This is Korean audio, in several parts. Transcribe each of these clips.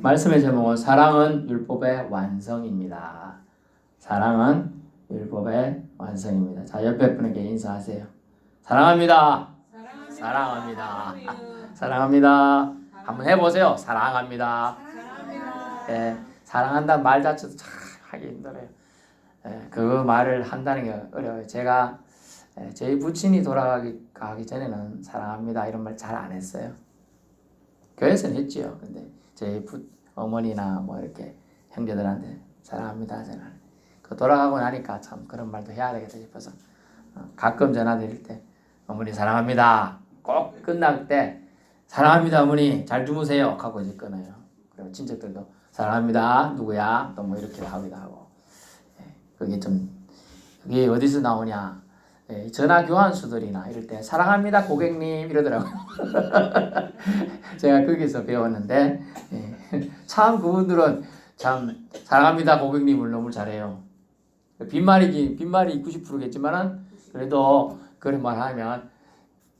말씀의 제목은 사랑은 율법의 완성입니다. 사랑은 율법의 완성입니다. 자, 옆에 분에게 인사하세요. 사랑합니다. 사랑합니다. 사랑합니다. 한번 해보세요. 사랑합니다. 예, 사랑한다는 말 자체도 참 하기 힘들어요. 예, 그 말을 한다는 게 어려워요. 제가 저희 부친이 돌아가기 전에는 사랑합니다 이런 말 잘 안 했어요. 교회에서는 했지요. 근데 저희 어머니나 뭐 이렇게 형제들한테 사랑합니다 저는. 그 돌아가고 나니까 참 그런 말도 해야 되겠다 싶어서 가끔 전화 드릴 때 어머니 사랑합니다. 꼭 끝날 때 사랑합니다 어머니 잘 주무세요 하고 이제 끊어요. 그리고 친척들도 사랑합니다 누구야 또 뭐 이렇게 하기도 하고. 그게 어디서 나오냐? 전화 교환수들이나 이럴 때 사랑합니다 고객님 이러더라고요. 제가 거기서 배웠는데 참 그분들은 참 사랑합니다 고객님을 너무 잘해요. 빈말이 90%겠지만은 그래도 그런 말 하면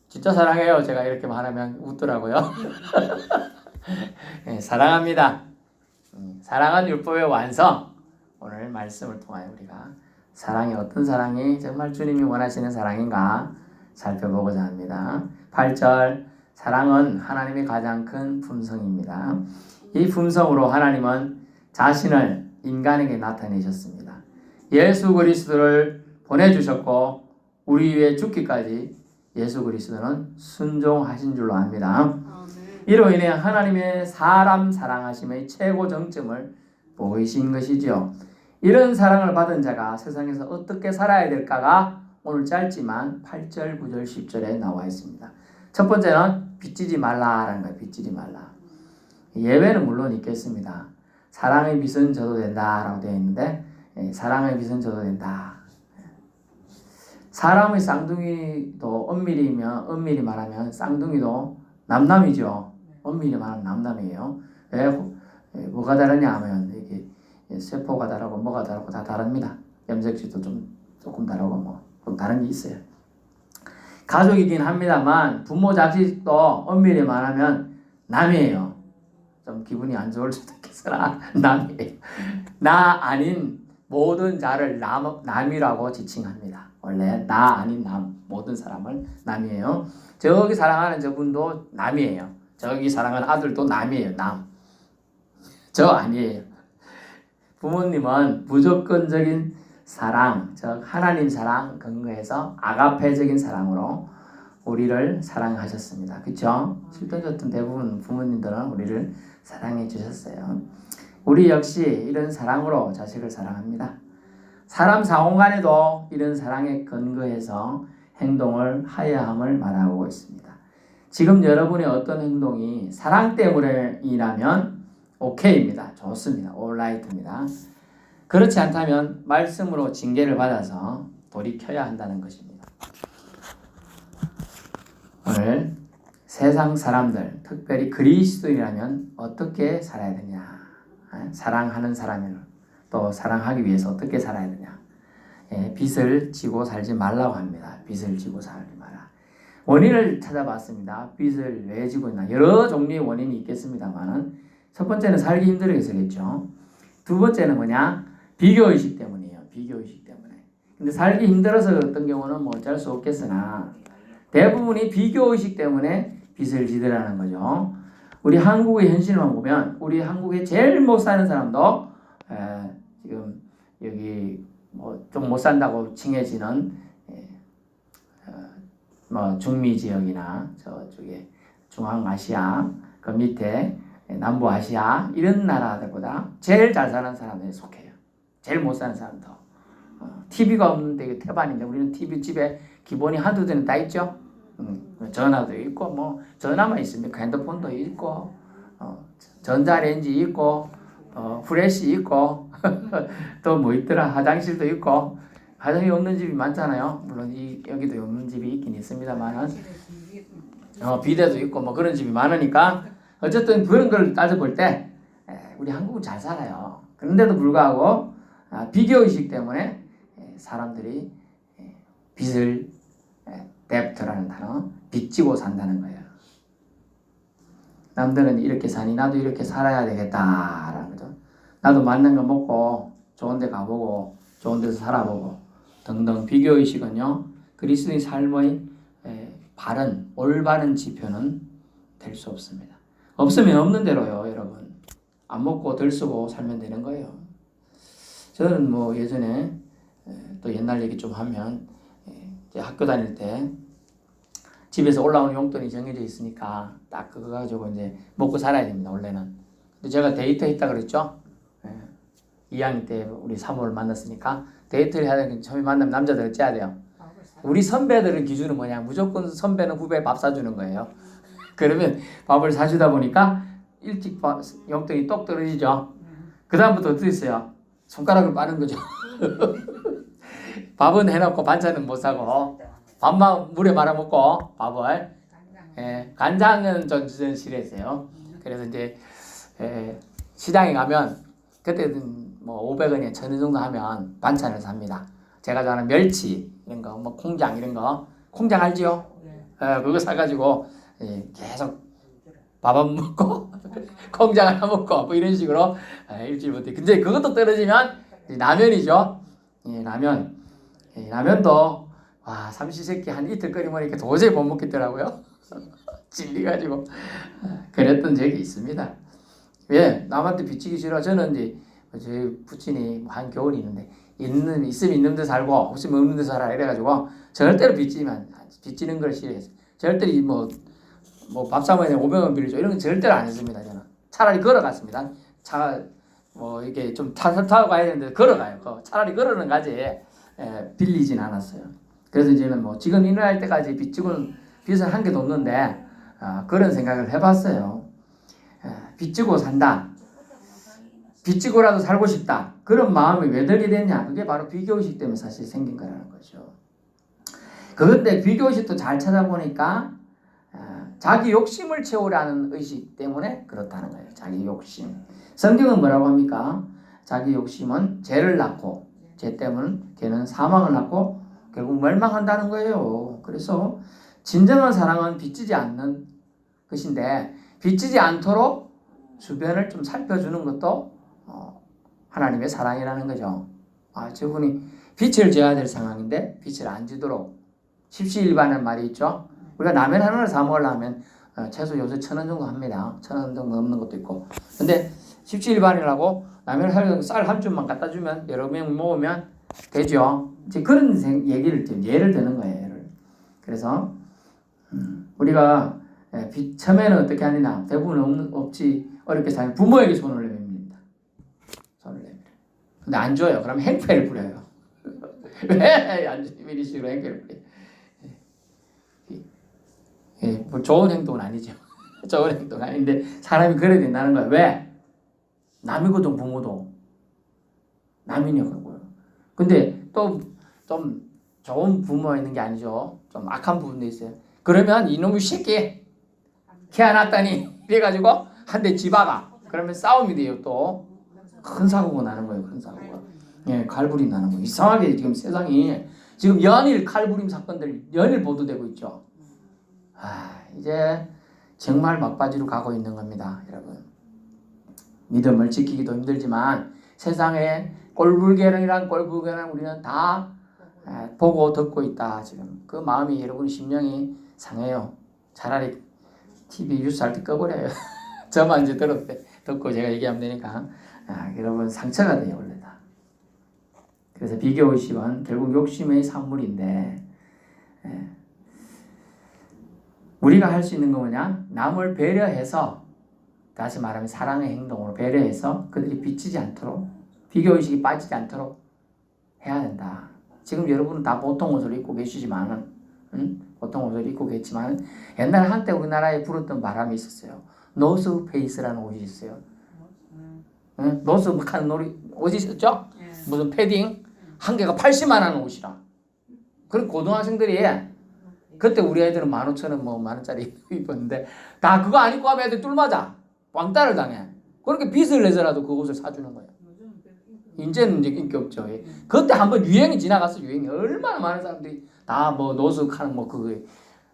진짜 사랑해요 제가 이렇게 말하면 웃더라고요. 사랑합니다. 사랑은 율법의 완성. 오늘 말씀을 통하여 우리가 사랑이 어떤 사랑이 정말 주님이 원하시는 사랑인가 살펴보고자 합니다. 8절 사랑은 하나님의 가장 큰 품성입니다. 이 품성으로 하나님은 자신을 인간에게 나타내셨습니다. 예수 그리스도를 보내주셨고 우리 위해 죽기까지 예수 그리스도는 순종하신 줄로 압니다. 이로 인해 하나님의 사람 사랑하심의 최고 정점을 보이신 것이죠. 이런 사랑을 받은 자가 세상에서 어떻게 살아야 될까가 오늘 짧지만 8절, 9절, 10절에 나와 있습니다. 첫 번째는 빚지지 말라라는 거예요. 빚지지 말라. 예외는 물론 있겠습니다. 사랑의 빚은 져도 된다라고 되어 있는데 사랑의 빚은 져도 된다. 사람의 쌍둥이도 엄밀히 말하면 쌍둥이도 남남이죠. 엄밀히 말하면 남남이에요. 왜 뭐가 다르냐 하면 이게 세포가 다르고 뭐가 다르고 다 다릅니다. 염색체도 조금 다르고 뭐 다른 게 있어요. 가족이긴 합니다만 부모 자식도 엄밀히 말하면 남이에요. 좀 기분이 안 좋을 수도 있겠으나 남이에요. 나 아닌 모든 자를 남이라고 지칭합니다. 원래 나 아닌 남 모든 사람을 남이에요. 저기 사랑하는 저분도 남이에요. 저기 사랑하는 아들도 남이에요. 남. 저 아니에요. 부모님은 무조건적인 사랑, 즉 하나님 사랑 근거해서 아가페적인 사랑으로 우리를 사랑하셨습니다. 그렇죠? 실제적인 대부분 부모님들은 우리를 사랑해 주셨어요. 우리 역시 이런 사랑으로 자식을 사랑합니다. 사람 상호간에도 이런 사랑에 근거해서 행동을 하여야 함을 말하고 있습니다. 지금 여러분의 어떤 행동이 사랑 때문이라면 오케이입니다. 좋습니다. 올라이트입니다. 그렇지 않다면 말씀으로 징계를 받아서 돌이켜야 한다는 것입니다. 오늘 세상 사람들, 특별히 그리스도인이라면 어떻게 살아야 되냐? 사랑하는 사람을 또 사랑하기 위해서 어떻게 살아야 되냐? 빚을 지고 살지 말라고 합니다. 빚을 지고 살지 마라. 원인을 찾아봤습니다. 빚을 왜 지고 있나? 여러 종류의 원인이 있겠습니다만은 첫 번째는 살기 힘들어서겠죠. 두 번째는 뭐냐? 비교의식 때문이에요. 비교의식 때문에. 근데 살기 힘들어서 어떤 경우는 뭐 어쩔 수 없겠으나 대부분이 비교의식 때문에 빚을 지더라는 거죠. 우리 한국의 현실만 보면 우리 한국에 제일 못 사는 사람도 지금 여기 뭐 좀 못 산다고 칭해지는 뭐 중미 지역이나 저쪽에 중앙아시아 그 밑에 남부아시아 이런 나라들보다 제일 잘 사는 사람들에 속해요. 제일 못 사는 사람도. TV가 없는데 이게 태반인데 우리는 TV 집에 기본이 한두 대는 다 있죠. 전화도 있고 뭐 전화만 있습니까? 핸드폰도 있고 전자레인지 있고 후레쉬 있고 또 뭐 있더라 화장실도 있고 화장이 없는 집이 많잖아요. 물론 여기도 없는 집이 있긴 있습니다만은 비데도 있고 뭐 그런 집이 많으니까 어쨌든 그런 걸 따져볼 때 우리 한국은 잘 살아요. 그런데도 불구하고 비교의식 때문에 사람들이 빚을 뎁트라는 단어 빚지고 산다는 거예요. 남들은 이렇게 사니 나도 이렇게 살아야 되겠다라는 거죠. 나도 맞는 거 먹고 좋은 데 가보고 좋은 데서 살아보고 등등. 비교의식은요 그리스도의 삶의 바른 올바른 지표는 될 수 없습니다. 없으면 없는 대로요 여러분. 안 먹고 덜 쓰고 살면 되는 거예요. 저는 뭐 예전에 또 옛날 얘기 좀 하면 이제 학교 다닐 때 집에서 올라오는 용돈이 정해져 있으니까 딱 그거 가지고 이제 먹고 살아야 됩니다 원래는. 근데 제가 데이트 했다 그랬죠. 2학년 때 우리 사모를 만났으니까 데이트를 해야 되는 처음에 만나면 남자들은 째야 돼요. 우리 선배들은 기준은 뭐냐, 무조건 선배는 후배 밥 사주는 거예요. 그러면 밥을 사주다 보니까 일찍 용돈이 똑 떨어지죠. 그 다음부터 어떻게 했어요? 손가락을 빠는 거죠. 밥은 해놓고 반찬은 못 사고 밥만 물에 말아 먹고 밥을 간장은 전 싫어했어요. 그래서 이제 시장에 가면 그때는 뭐 500원에 1000원 정도 하면 반찬을 삽니다. 제가 좋아하는 멸치 이런 거, 뭐 콩장 이런 거, 콩장 알지요? 그거 사가지고 계속 밥 안 먹고 콩장 하나 먹고 뭐 이런 식으로 일주일부터. 근데 그것도 떨어지면 라면이죠. 라면도 와 삼시세끼 한 이틀 끓여 먹으니까 도저히 못 먹겠더라고요. 질리가지고 그랬던 적이 있습니다. 왜 남한테 빚지기 싫어? 저는 이제 저희 부친이 한 겨울이 있는데 있으면 있는 데 살고 없으면 없는 데 살아 이래가지고 절대로 빚지는 걸 싫어했어요. 절대로 뭐 밥 사 먹으면 500원 빌려줘 이런 건 절대로 안 했습니다. 저는 차라리 걸어갔습니다. 차가 뭐 이게 좀 타고 가야 되는데 걸어가요. 차라리 걸어는 가지 빌리진 않았어요. 그래서 저는 뭐 지금 일어날 때까지 빚은 한 개도 없는데 그런 생각을 해봤어요. 빚지고 산다. 빚지고라도 살고 싶다. 그런 마음이 왜 들게 됐냐? 그게 바로 비교의식 때문에 사실 생긴 거라는 거죠. 그런데 비교의식도 잘 찾아보니까 자기 욕심을 채우라는 의식 때문에 그렇다는 거예요. 자기 욕심. 성경은 뭐라고 합니까? 자기 욕심은 죄를 낳고 죄 때문에 걔는 사망을 낳고 결국 멸망한다는 거예요. 그래서 진정한 사랑은 빚지지 않는 것인데 빚지지 않도록 주변을 좀 살펴주는 것도 하나님의 사랑이라는 거죠. 저분이 빚을 져야 될 상황인데 빚을 안 지도록 십시일반이라는 말이 있죠. 우리가 라면 하나를 사 먹으려면 최소 요새 1,000원 정도 합니다. 1,000원 정도 넘는 것도 있고. 근데 십시일반이라고 라면 쌀 한 줌만 갖다 주면 여러 명 먹으면 되죠. 이제 그런 예를 드는 거예요. 그래서 우리가 처음에는 어떻게 하느냐, 대부분 어렵게 사는 부모에게 손을 내밉니다. 손을 내밀어요. 근데 안 줘요. 그럼 행패를 부려요. 왜 안 줘? 이런 식으로 행패를 부려요. 뭐 좋은 행동은 아니죠. 좋은 행동은 아닌데 사람이 그래야 된다는 거예요. 왜? 남이거든 부모도. 남이냐고요. 근데 또 좀 좋은 부모가 있는 게 아니죠. 좀 악한 부분도 있어요. 그러면 이놈의 새끼 키워놨다니 이래가지고 한 대 집어가. 그러면 싸움이 돼요. 또 큰 사고가 나는 거예요. 큰 사고가. 칼부림 나는 거예요. 이상하게 지금 세상이 지금 연일 칼부림 사건들 연일 보도되고 있죠. 이제 정말 막바지로 가고 있는 겁니다. 여러분. 믿음을 지키기도 힘들지만 세상에 꼴불견이란 우리는 다 보고 듣고 있다. 지금 그 마음이 여러분 심령이 상해요. 차라리 TV 뉴스 할 때 꺼버려요. 저만 이제 듣고 제가 얘기하면 되니까 여러분 상처가 돼요. 원래 다. 그래서 비교의식은 결국 욕심의 산물인데 우리가 할 수 있는 건 뭐냐? 남을 배려해서 다시 말하면 사랑의 행동으로 배려해서 그들이 비치지 않도록 비교의식이 빠지지 않도록 해야 된다. 지금 여러분은 다 보통 옷을 입고 계시지만 보통 옷을 입고 계시지만 옛날 한때 우리나라에 불었던 바람이 있었어요. 노스 페이스라는 옷이 있어요. 노스 옷이 있었죠? 무슨 패딩 한 개가 80만 원 옷이라. 그런 고등학생들이 그때 우리 애들은 15,000원 뭐 10,000원짜리 입었는데 다 그거 안 입고 하면 애들 뚫맞아. 왕따를 당해. 그렇게 빚을 내서라도 그 옷을 사주는 거예요. 이제는 이제 인기 없죠. 그때 한번 유행이 지나갔어. 유행이 얼마나 많은 사람들이 다 뭐 노스카는 뭐 그거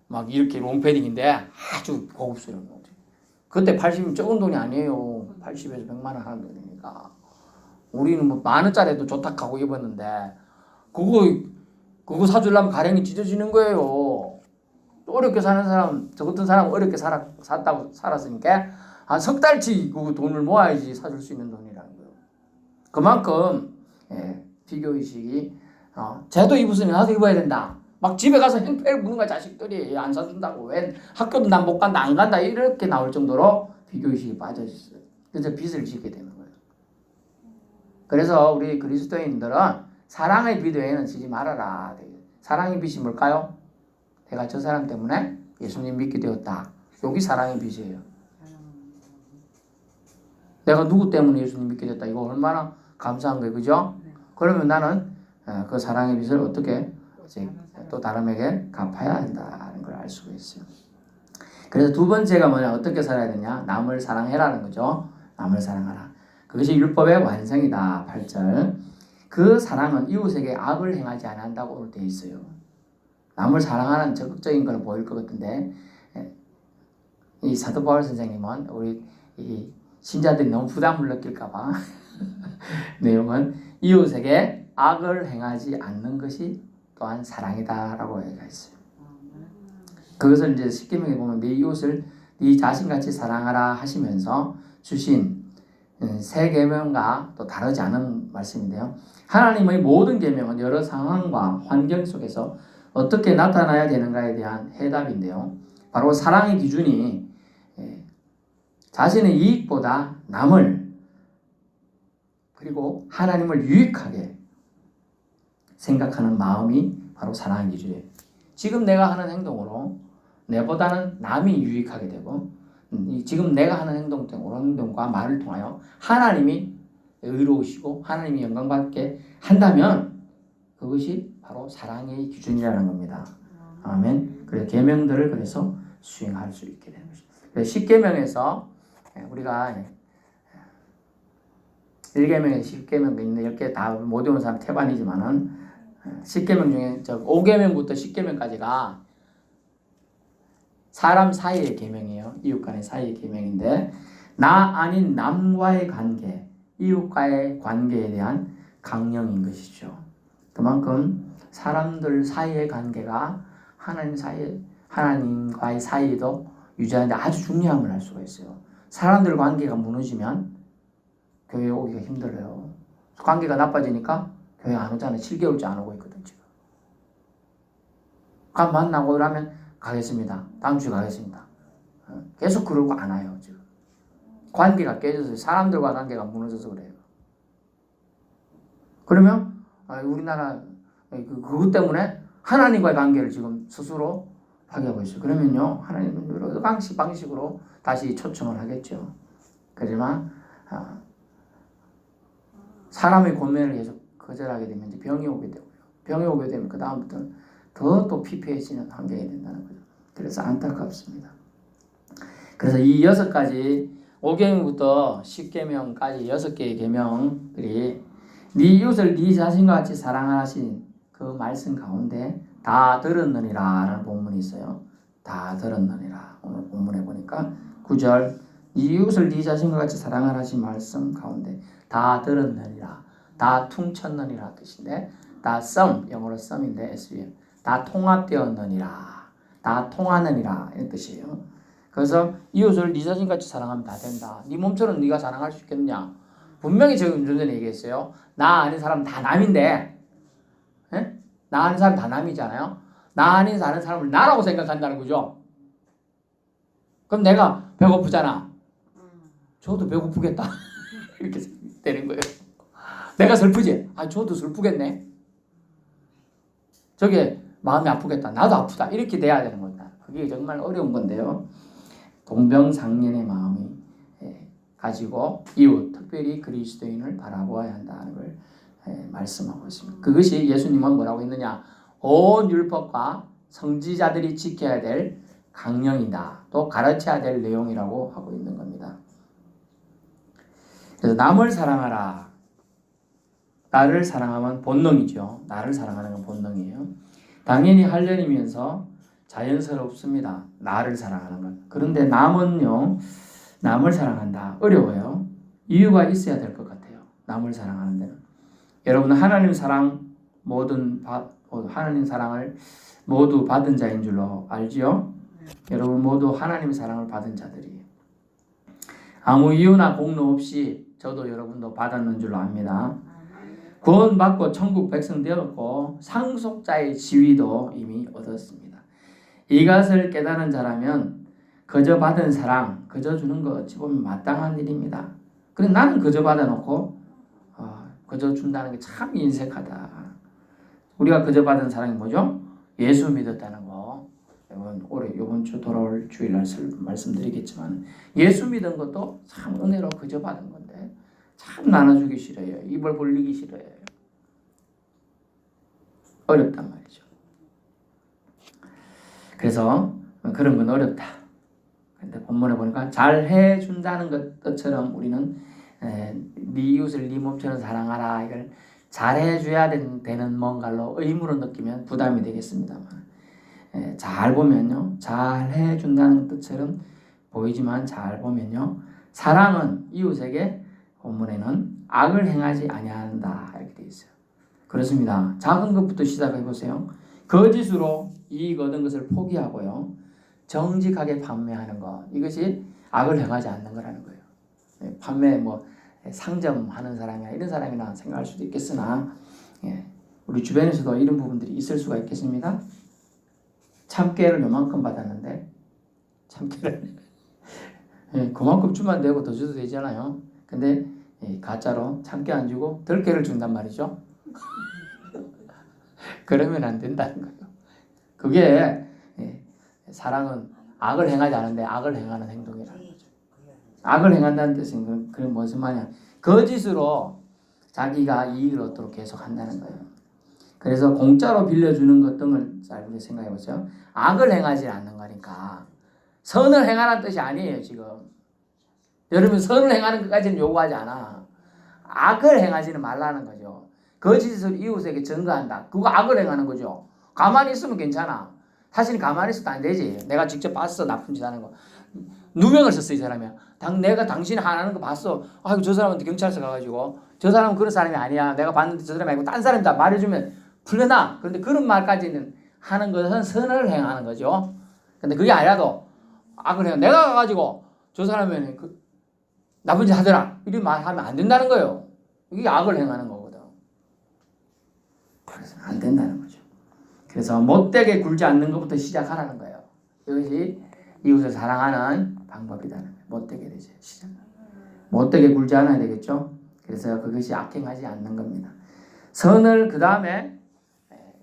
막 이렇게 롱패딩인데 아주 고급스러운 옷. 그때 80이면 적은 돈이 아니에요. 80에서 100만 원 하는 돈이니까. 우리는 뭐 만 원짜리도 좋다 하고 입었는데 그거 사주려면 가랭이 찢어지는 거예요. 어렵게 사는 사람, 저 같은 사람 어렵게 살았으니까 한 석 달치 그 돈을 모아야지 사줄 수 있는 돈이라는 거예요. 그만큼 비교의식이 쟤도 입었으면 나도 입어야 된다. 막 집에 가서 행패를 부는 거야. 자식들이 안 사준다고. 왜 학교도 난 못 간다 안 간다 이렇게 나올 정도로 비교의식이 빠져있어요. 그래서 빚을 지게 되는 거예요. 그래서 우리 그리스도인들은 사랑의 빚 외에는 지지 말아라. 사랑의 빚이 뭘까요? 내가 저 사람 때문에 예수님 믿게 되었다. 여기 사랑의 빚이에요. 내가 누구 때문에 예수님 믿게 됐다. 이거 얼마나 감사한 거예요. 그죠? 그러면 나는 그 사랑의 빚을 어떻게 또 다름에게 갚아야 한다는 걸 알 수가 있어요. 그래서 두 번째가 뭐냐? 어떻게 살아야 되냐? 남을 사랑해라는 거죠. 남을 사랑하라. 그것이 율법의 완성이다. 8절. 그 사랑은 이웃에게 악을 행하지 않는다고 되어 있어요. 남을 사랑하는 적극적인 걸 보일 것 같은데 이 사도 바울 선생님은 우리 이 신자들이 너무 부담을 느낄까봐 내용은 이웃에게 악을 행하지 않는 것이 또한 사랑이다라고 얘기했어요. 그것을 이제 십계명에 보면 네 이웃을 네 자신같이 사랑하라 하시면서 주신 세 계명과 또 다르지 않은 말씀인데요. 하나님의 모든 계명은 여러 상황과 환경 속에서 어떻게 나타나야 되는가에 대한 해답인데요. 바로 사랑의 기준이 자신의 이익보다 남을 그리고 하나님을 유익하게 생각하는 마음이 바로 사랑의 기준이에요. 지금 내가 하는 행동으로 내보다는 남이 유익하게 되고 지금 내가 하는 행동 때문에 옳은 행동과 말을 통하여 하나님이 의로우시고 하나님이 영광받게 한다면 그것이 바로 사랑의 기준이라는 겁니다. 아멘. 그래서 계명들을 그래서 수행할 수 있게 되는 것입니다. 그래서 10계명에서 우리가 1계명에 10계명도 있는데 10개 다 못 외운 사람 태반이지만은 10계명 중에 5계명부터 10계명까지가 사람 사이의 계명이에요. 이웃 간의 사이의 계명인데 나 아닌 남과의 관계, 이웃과의 관계에 대한 강령인 것이죠. 그만큼 사람들 사이의 관계가 하나님과의 사이도 유지하는데 아주 중요함을 알 수가 있어요. 사람들 관계가 무너지면 교회 오기가 힘들어요. 관계가 나빠지니까 교회 안 오잖아요. 7개월째 안 오고 있거든 지금. 만나고 이러면 가겠습니다. 다음 주에 가겠습니다. 계속 그러고 안 와요 지금. 관계가 깨져서 사람들과 관계가 무너져서 그래요. 그러면 우리나라 그것 때문에 하나님과의 관계를 지금 스스로 파괴하고 있어요. 그러면요 하나님은 여러 방식으로 다시 초청을 하겠죠. 그렇지만 사람의 권면을 계속 거절하게 되면 이제 병이 오게 되고요. 병이 오게 되면 그 다음부터는 더 또 피폐해지는 환경이 된다는 거죠. 그래서 안타깝습니다. 그래서 이 6가지 5계명부터 10계명까지 6개의 계명들이 네 이웃을 네 자신과 같이 사랑하신 그 말씀 가운데 다 들었느니라 라는 본문이 있어요. 다 들었느니라. 오늘 본문에 보니까 9절 네 이웃을 네 자신과 같이 사랑하신 말씀 가운데 다 들었느니라. 다 퉁쳤느니라 뜻인데 다 영어로 썸인데 SVM 다 통합되었느니라. 다 통하느니라 이런 뜻이에요. 그래서 이웃을 네 자신같이 사랑하면 다 된다. 네 몸처럼 네가 사랑할 수 있겠느냐. 분명히 제가 좀 전에 얘기했어요. 나 아닌 사람 다 남인데 에? 나 아닌 사람 다 남이잖아요. 나 아닌 사람을 나라고 생각한다는 거죠. 그럼 내가 배고프잖아. 저도 배고프겠다. 이렇게 되는 거예요. 내가 슬프지? 저도 슬프겠네. 저게 마음이 아프겠다. 나도 아프다. 이렇게 돼야 되는 겁니다. 그게 정말 어려운 건데요. 동병상련의 마음이 가지고 이웃, 특별히 그리스도인을 바라보아야 한다는 걸 말씀하고 있습니다. 그것이 예수님은 뭐라고 했느냐? 온 율법과 성지자들이 지켜야 될 강령이다. 또 가르쳐야 될 내용이라고 하고 있는 겁니다. 그래서 남을 사랑하라. 나를 사랑하면 본능이죠. 나를 사랑하는 건 본능이에요. 당연히 할 일이면서 자연스럽습니다. 나를 사랑하는 건. 그런데 남은요. 남을 사랑한다. 어려워요. 이유가 있어야 될 것 같아요. 남을 사랑하는 데는. 여러분은 하나님 사랑 하나님 사랑을 모두 받은 자인 줄로 알지요? 여러분 모두 하나님 사랑을 받은 자들이에요. 아무 이유나 공로 없이 저도 여러분도 받았는 줄로 압니다. 구원받고 천국 백성 되었고 상속자의 지위도 이미 얻었습니다. 이것을 깨달은 자라면 그저 받은 사랑, 그저 주는 거 어찌 보면 마땅한 일입니다. 그런데 나는 그저 받아놓고 그저 준다는 게 참 인색하다. 우리가 그저 받은 사랑이 뭐죠? 예수 믿었다는 거. 이번 주 돌아올 주일날 말씀드리겠지만 예수 믿은 것도 참 은혜로 그저 받은 건데 참 나눠주기 싫어요. 입을 벌리기 싫어요. 어렵단 말이죠. 그래서 그런 건 어렵다. 근데 본문에 보니까 잘 해준다는 것처럼 우리는 네 이웃을 네 몸처럼 사랑하라. 이걸 잘해줘야 되는 뭔가로 의무로 느끼면 부담이 되겠습니다만 잘 보면요. 잘 해준다는 뜻처럼 보이지만 잘 보면요. 사랑은 이웃에게 본문에는 악을 행하지 아니한다 이렇게 되어 있어요. 그렇습니다. 작은 것부터 시작해 보세요. 거짓으로 이익 얻은 것을 포기하고요. 정직하게 판매하는 것. 이것이 악을 행하지 않는 거라는 거예요. 판매 상점하는 사람이나 이런 사람이나 생각할 수도 있겠으나 우리 주변에서도 이런 부분들이 있을 수가 있겠습니다. 참깨를 요만큼 받았는데 참깨를 그만큼 주면 되고 더 줘도 되잖아요. 근데 가짜로 참깨 안 주고 들깨를 준단 말이죠. 그러면 안 된다는 거예요. 그게 사랑은 악을 행하지 않은데 악을 행하는 행동이라는 거죠. 악을 행한다는 뜻은 그게 무슨 말이냐. 거짓으로 자기가 이익을 얻도록 계속 한다는 거예요. 그래서 공짜로 빌려주는 것 등을 잘 생각해 보세요. 악을 행하지 않는 거니까 선을 행하라는 뜻이 아니에요. 지금 여러분 선을 행하는 것까지는 요구하지 않아. 악을 행하지는 말라는 거죠. 거짓을 이웃에게 증거한다. 그거 악을 행하는 거죠. 가만히 있으면 괜찮아. 사실 가만히 있어도 안 되지. 내가 직접 봤어. 나쁜 짓 하는 거. 누명을 썼어. 이 사람이야. 내가 당신 하는 거 봤어. 아이고 저 사람한테 경찰서 가가지고 저 사람은 그런 사람이 아니야. 내가 봤는데 저 사람이 아니고 딴 사람이다 말해주면 풀려나. 그런데 그런 말까지는 하는 것은 선을 행하는 거죠. 근데 그게 아니라도 악을 행 내가 가가지고 저 사람은 나쁜 짓 하더라. 이런 말 하면 안 된다는 거예요. 이게 악을 행하는 거거든. 그래서 안 된다는 거죠. 그래서 못되게 굴지 않는 것부터 시작하라는 거예요. 이것이 이웃을 사랑하는 방법이다는 거예요. 못되게 되죠. 시작. 못되게 굴지 않아야 되겠죠. 그래서 그것이 악행하지 않는 겁니다. 선을 그 다음에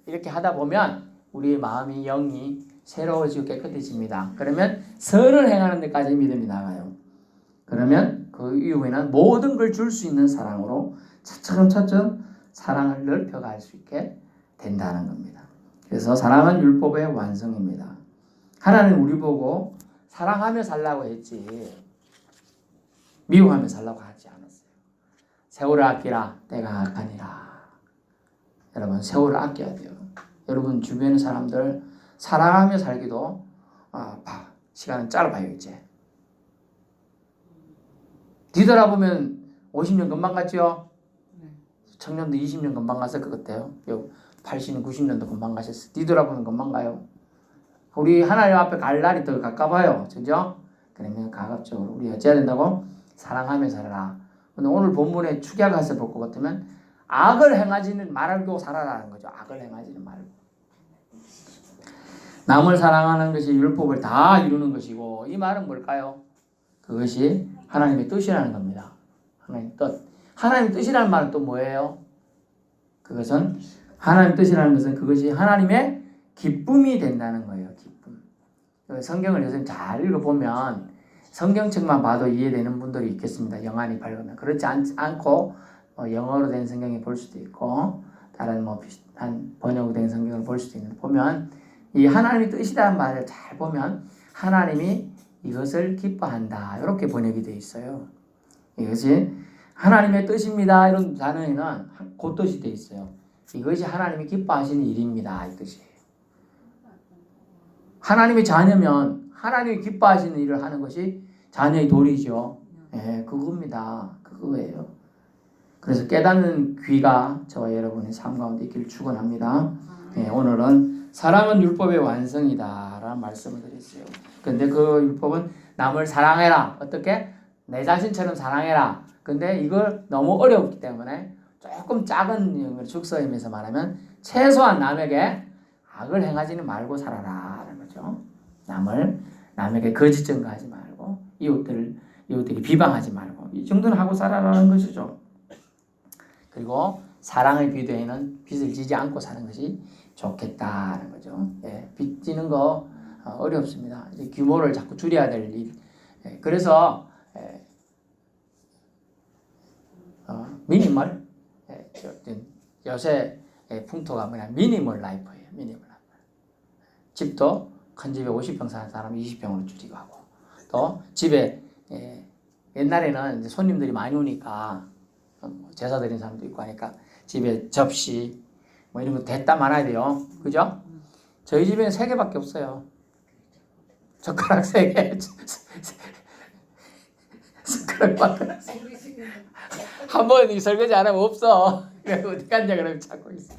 이렇게 하다 보면 우리의 마음이 영이 새로워지고 깨끗해집니다. 그러면 선을 행하는 데까지 믿음이 나가요. 그러면 그 이후에는 모든 걸 줄 수 있는 사랑으로 차츰차츰 사랑을 넓혀갈 수 있게 된다는 겁니다. 그래서 사랑은 율법의 완성입니다. 하나님 우리 보고 사랑하며 살라고 했지 미워하며 살라고 하지 않았어요. 세월을 아끼라 때가 악하니라. 여러분 세월을 아껴야 돼요. 여러분 주변의 사람들 사랑하며 살기도 시간은 짧아요. 이제 뒤돌아보면 50년 금방 갔죠. 청년도 20년 금방 갔을 것 같아요. 80년 90년도 금방 가셨어요. 뒤돌아보면 금방 가요. 우리 하나님 앞에 갈 날이 더 가까워요. 그죠? 그러면 가급적으로 우리 어찌해야 된다고? 사랑하며 살아라. 근데 오늘 본문에 축약해서 볼 것 같으면 악을 행하지는 말고 살아라는 거죠. 악을 행하지는 말고. 남을 사랑하는 것이 율법을 다 이루는 것이고 이 말은 뭘까요? 그것이 하나님의 뜻이라는 겁니다. 하나님의 뜻. 하나님의 뜻이라는 말은 또 뭐예요? 그것은 하나님의 뜻이라는 것은 그것이 하나님의 기쁨이 된다는 거예요. 기쁨. 성경을 요즘 잘 읽어보면 성경책만 봐도 이해되는 분들이 있겠습니다. 영안이 밝으면. 그렇지 않고 영어로 된 성경을 볼 수도 있고 다른 비슷한 번역으로 된 성경을 볼 수도 있는데 보면 이 하나님의 뜻이라는 말을 잘 보면 하나님이 이것을 기뻐한다. 이렇게 번역이 되어 있어요. 이것이 하나님의 뜻입니다. 이런 단어에는 그 뜻이 되어 있어요. 이것이 하나님이 기뻐하시는 일입니다. 이 뜻이에요. 하나님의 자녀면 하나님이 기뻐하시는 일을 하는 것이 자녀의 도리죠. 예, 그겁니다. 그거예요. 그래서 깨닫는 귀가 저와 여러분의 삶 가운데 있기를 축원합니다. 예, 오늘은 사랑은 율법의 완성이다 라는 말씀을 드렸어요. 근데 그 율법은 남을 사랑해라. 어떻게? 내 자신처럼 사랑해라. 근데 이걸 너무 어렵기 때문에 조금 작은 축소임에서 말하면 최소한 남에게 악을 행하지는 말고 살아라 라는 거죠. 남에게 거짓 증거하지 말고 이웃들이 비방하지 말고 이 정도는 하고 살아라는 것이죠. 그리고 사랑의 비도에는 빚을 지지 않고 사는 것이 좋겠다는 거죠. 예, 빚 지는 거 어렵습니다. 이제 규모를 자꾸 줄여야 될 일. 예, 그래서 미니멀 요새 풍토가 뭐냐 미니멀 라이프예요. 미니멀 라이프. 집도 큰 집에 50평 사는 사람 20평으로 줄이고 하고 또 집에 옛날에는 이제 손님들이 많이 오니까 제사 드린 사람도 있고 하니까 집에 접시 뭐 이런 거 됐다 많아야 돼요. 그죠? 저희 집에는 3개밖에 없어요. 젓가락 3개. 숟가락밖에 한번 이 설거지 안 하면 없어. 어디 갔냐 그러면 찾고 있어.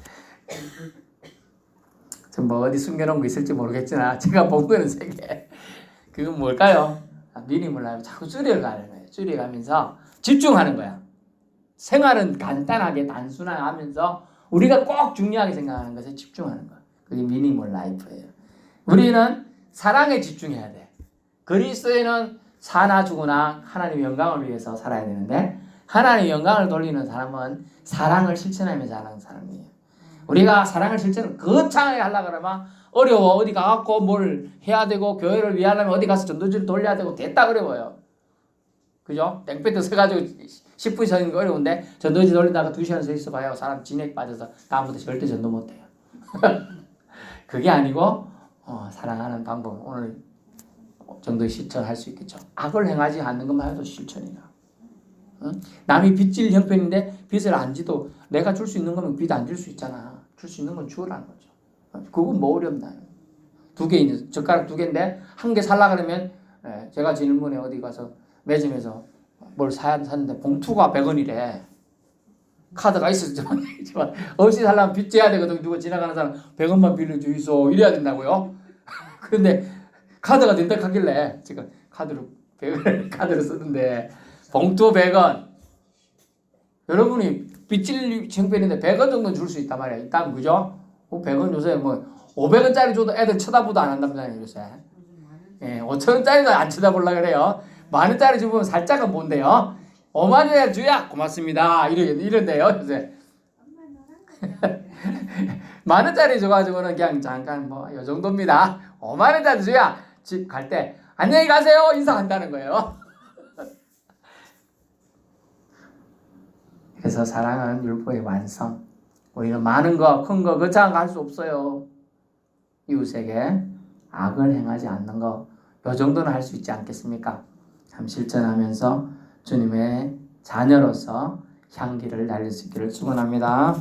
뭐 어디 숨겨놓은 거 있을지 모르겠지만 제가 본 거는 3개. 그건 뭘까요? 미니멀 라이프 자꾸 줄여가는 거예요. 줄여가면서 집중하는 거야. 생활은 간단하게 단순하면서 우리가 꼭 중요하게 생각하는 것에 집중하는 거야. 그게 미니멀 라이프예요. 우리는 사랑에 집중해야 돼. 그리스도인은 사나 죽으나 하나님의 영광을 위해서 살아야 되는데 하나님의 영광을 돌리는 사람은 사랑을 실천하면서 사는 사람이에요. 우리가 사랑을 실천 거창하게 하려고 그러면 어려워. 어디 가갖고 뭘 해야 되고 교회를 위하려면 어디 가서 전도지를 돌려야 되고 됐다 어려워요. 그죠? 땡볕에 서가지고 10분 서는 거 어려운데 전도지 돌리다가 2시간 서 있어봐요. 사람 진액 빠져서 다음부터 절대 전도 못해요. 그게 아니고 사랑하는 방법 오늘 정도의 실천할 수 있겠죠. 악을 행하지 않는 것만 해도 실천이야. 응? 남이 빚질 형편인데 빚을 안 지도 내가 줄 수 있는 거면 빚 안 줄 수 있잖아. 줄 수 있는 건 주라는 거죠. 그건 뭐 어렵나요? 2개 이제 젓가락 2개인데 1개 살라 그러면 제가 지난번에 어디 가서 매점에서 뭘 샀는데 봉투가 100원이래. 카드가 있었지만 없이 살려면 빚 져야 되거든. 누가 지나가는 사람 100원만 빌려주이소 이래야 된다고요. 근데 카드가 된다 하길래 지금 카드로 100원 카드를 쓰는데 봉투 100원. 여러분이 빚질 형편인데 100원 정도는 줄 수 있단 말이야. 일단 그죠? 100원 요새 뭐 500원짜리 줘도 애들 쳐다보도 안 한답니다. 요새. 예, 5,000원짜리도 안 쳐다보려고 그래요. 만원짜리 주면 살짝은 뭔데요? 5만원에 주야 고맙습니다. 이런데요 요새. 만원짜리 줘가지고는 그냥 잠깐 뭐 요 정도입니다. 5만원짜리 주야 집 갈 때 안녕히 가세요 인사한다는 거예요. 그래서 사랑은 율법의 완성. 우리는 많은 거, 큰 거, 거창한 거 할 수 없어요. 이웃에게 악을 행하지 않는 거, 요 정도는 할 수 있지 않겠습니까? 참 실천하면서 주님의 자녀로서 향기를 날릴 수 있기를 축원합니다.